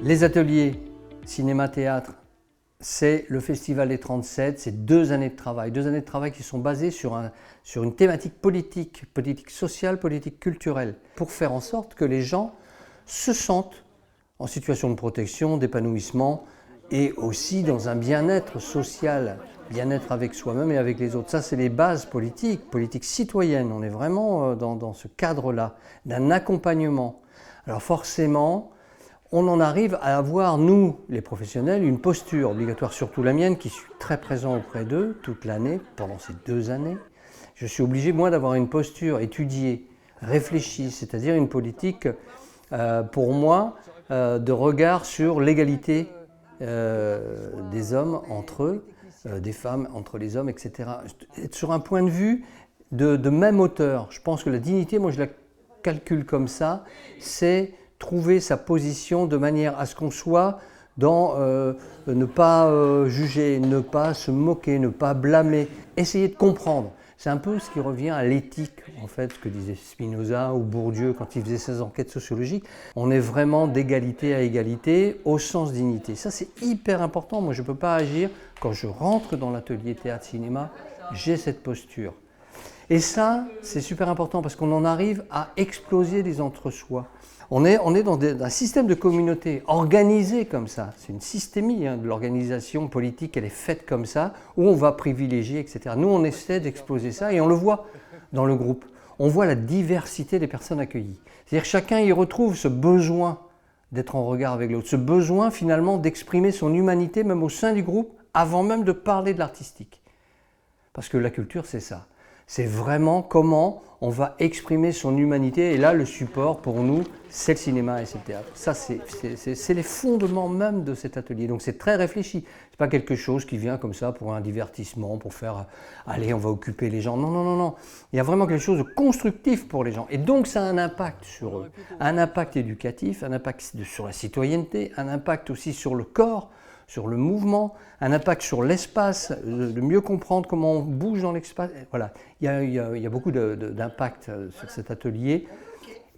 Les ateliers cinéma-théâtre, c'est le Festival des 37, c'est 2 années de travail. 2 années de travail qui sont basées sur une thématique politique, politique sociale, politique culturelle, pour faire en sorte que les gens se sentent en situation de protection, d'épanouissement et aussi dans un bien-être social, bien-être avec soi-même et avec les autres. Ça, c'est les bases politiques, politiques citoyennes. On est vraiment dans ce cadre-là, d'un accompagnement. Alors forcément, on en arrive à avoir, nous, les professionnels, une posture obligatoire, surtout la mienne, qui suis très présent auprès d'eux toute l'année, pendant ces 2 années. Je suis obligé, moi, d'avoir une posture étudiée, réfléchie, c'est-à-dire une politique, pour moi, de regard sur l'égalité des hommes entre eux, des femmes entre les hommes, etc. Être sur un point de vue de même hauteur. Je pense que la dignité, moi je la calcule comme ça, c'est trouver sa position de manière à ce qu'on soit dans ne pas juger, ne pas se moquer, ne pas blâmer, essayer de comprendre. C'est un peu ce qui revient à l'éthique, en fait, ce que disait Spinoza ou Bourdieu quand il faisait ses enquêtes sociologiques. On est vraiment d'égalité à égalité au sens dignité. Ça, c'est hyper important. Moi, je ne peux pas agir. Quand je rentre dans l'atelier théâtre-cinéma, j'ai cette posture. Et ça, c'est super important parce qu'on en arrive à exploser les entre-soi. On est dans un système de communauté organisé comme ça. C'est une systémie de l'organisation politique, elle est faite comme ça, où on va privilégier, etc. Nous, on essaie d'exploser ça et on le voit dans le groupe. On voit la diversité des personnes accueillies. C'est-à-dire que chacun y retrouve ce besoin d'être en regard avec l'autre, ce besoin finalement d'exprimer son humanité même au sein du groupe, avant même de parler de l'artistique. Parce que la culture, c'est ça. C'est vraiment comment on va exprimer son humanité. Et là, le support pour nous, c'est le cinéma et c'est le théâtre. Ça, c'est les fondements même de cet atelier. Donc c'est très réfléchi. C'est pas quelque chose qui vient comme ça pour un divertissement, pour faire « allez, on va occuper les gens ». Non, non, non, non. Il y a vraiment quelque chose de constructif pour les gens. Et donc ça a un impact sur eux. Un impact éducatif, un impact sur la citoyenneté, un impact aussi sur le corps, sur le mouvement, un impact sur l'espace, de mieux comprendre comment on bouge dans l'espace. Voilà, il y a beaucoup d'impact sur cet atelier.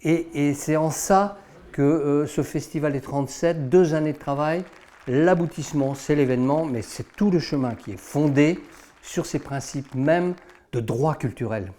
Et c'est en ça que ce Festival des 37, 2 années de travail, l'aboutissement, c'est l'événement, mais c'est tout le chemin qui est fondé sur ces principes même de droit culturel.